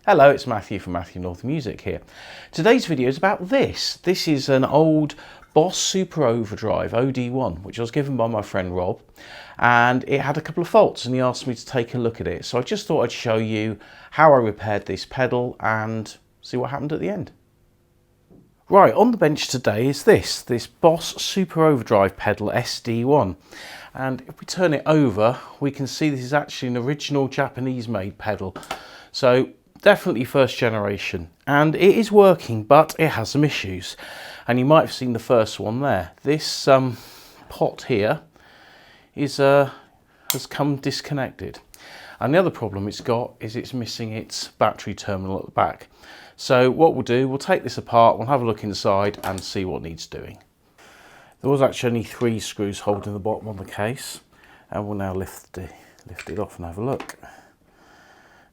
Hello, it's Matthew from Matthew North Music here. Today's video is about this. This is an old Boss Super Overdrive OD1, which I was given by my friend Rob, and it had a couple of faults and he asked me to take a look at it. So I just thought I'd show you how I repaired this pedal and see what happened at the end. Right, on the bench today is this Boss Super Overdrive pedal SD-1. And if we turn it over, we can see this is actually an original Japanese made pedal. So definitely first generation, and it is working, but it has some issues. And you might have seen the first one there. This pot here is has come disconnected. And the other problem it's got is it's missing its battery terminal at the back. So what we'll do, we'll take this apart, we'll have a look inside and see what needs doing. There was actually only 3 screws holding the bottom on the case, and we'll now lift it off and have a look.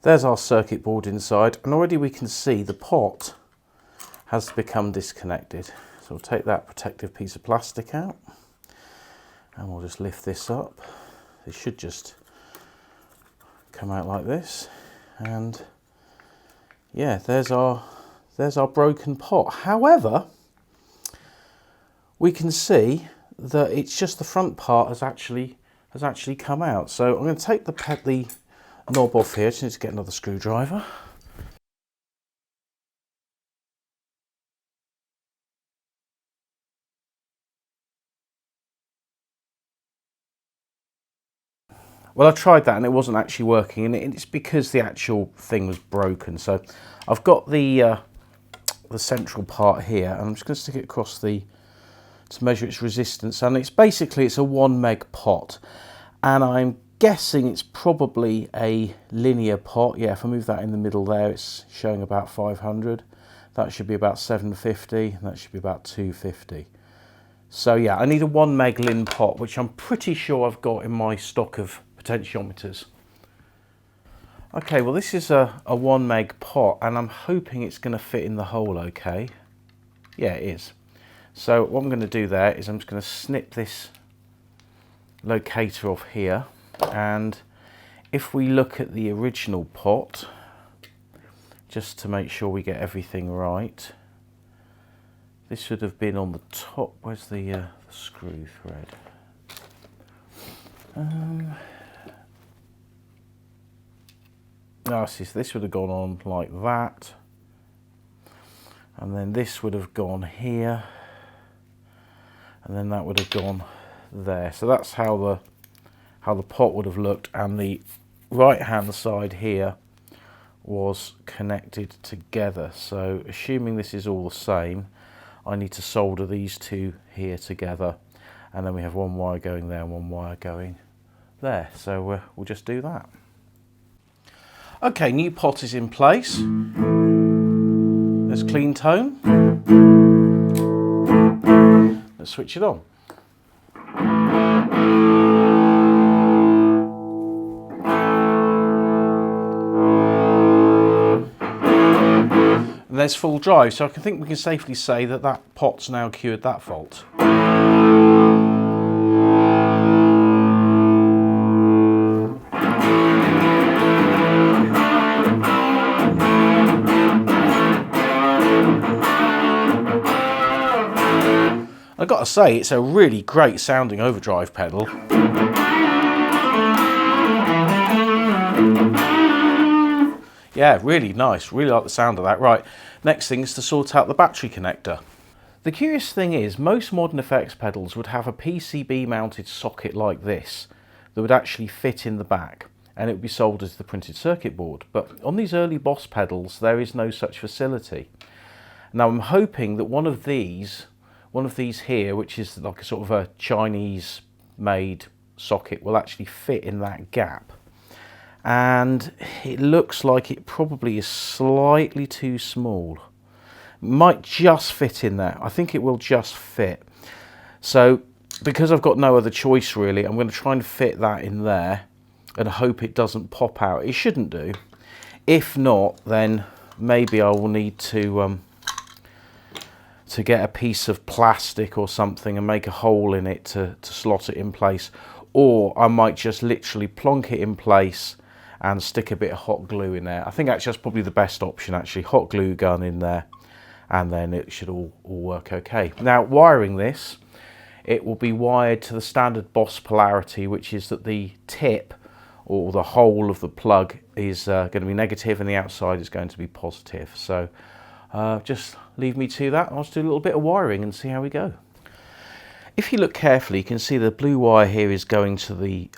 There's our circuit board inside, and already we can see the pot has become disconnected. So we'll take that protective piece of plastic out and we'll just lift this up. It should just come out like this, and yeah, there's our broken pot. However, we can see that it's just the front part has actually come out. So I'm going to take the knob off here. Just need to get another screwdriver. Well, I tried that and it wasn't actually working, and it's because the actual thing was broken. So I've got the central part here, and I'm just going to stick it across to measure its resistance, and it's a 1 meg pot, and I'm guessing it's probably a linear pot. Yeah, if I move that in the middle there, it's showing about 500. That should be about 750, and that should be about 250. So yeah, I need a 1 meg lin pot, which I'm pretty sure I've got in my stock of potentiometers. Okay, well this is a 1 meg pot, and I'm hoping it's going to fit in the hole okay. Yeah, it is. So what I'm going to do there is I'm just going to snip this locator off here, and if we look at the original pot, just to make sure we get everything right, this should have been on the top. Where's the screw thread? See, so this would have gone on like that, and then this would have gone here, and then that would have gone there. So that's how the pot would have looked, and the right hand side here was connected together. So assuming this is all the same, I need to solder these two here together, and then we have one wire going there and one wire going there. So we'll just do that. Okay, new pot is in place. There's clean tone. Let's switch it on. And there's full drive, so I think we can safely say that that pot's now cured that fault. I've got to say, it's a really great sounding overdrive pedal. Yeah, really nice, really like the sound of that. Right, next thing is to sort out the battery connector. The curious thing is, most modern effects pedals would have a PCB mounted socket like this that would actually fit in the back, and it would be soldered to the printed circuit board. But on these early Boss pedals, there is no such facility. Now I'm hoping that one of these here, which is like a sort of a Chinese made socket, will actually fit in that gap. And it looks like it probably is slightly too small. Might just fit in there. I think it will just fit. So because I've got no other choice really, I'm going to try and fit that in there and hope it doesn't pop out. It shouldn't do. If not, then maybe I will need to get a piece of plastic or something and make a hole in it to slot it in place, or I might just literally plonk it in place and stick a bit of hot glue in there. I think actually that's probably the best option actually, hot glue gun in there, and then it should all work okay. Now wiring this, it will be wired to the standard Boss polarity, which is that the tip or the hole of the plug is going to be negative and the outside is going to be positive. So just leave me to that. I'll just do a little bit of wiring and see how we go. If you look carefully, you can see the blue wire here is going to the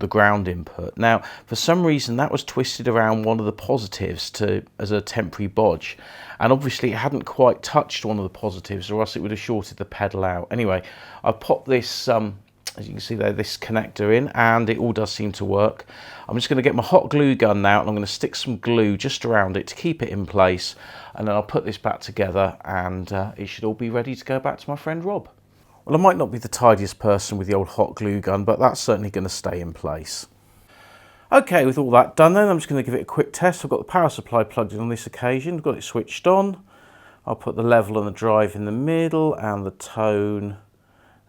ground input. Now, for some reason, that was twisted around one of the positives as a temporary bodge. And obviously, it hadn't quite touched one of the positives, or else it would have shorted the pedal out. Anyway, I've popped this, as you can see there, this connector in, and it all does seem to work. I'm just going to get my hot glue gun now, and I'm going to stick some glue just around it to keep it in place. And then I'll put this back together, and it should all be ready to go back to my friend Rob. Well, I might not be the tidiest person with the old hot glue gun, but that's certainly going to stay in place. Okay, with all that done then, I'm just going to give it a quick test. I've got the power supply plugged in on this occasion, I've got it switched on. I'll put the level and the drive in the middle, and the tone,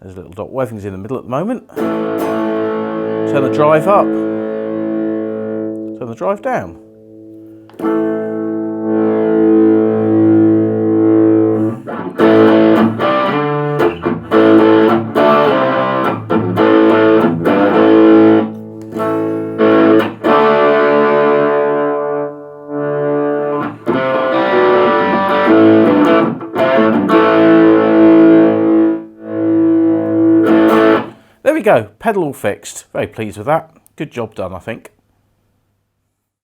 there's a little dot, everything's in the middle at the moment. Turn the drive up, turn the drive down. There we go, pedal all fixed. Very pleased with that. Good job done, I think.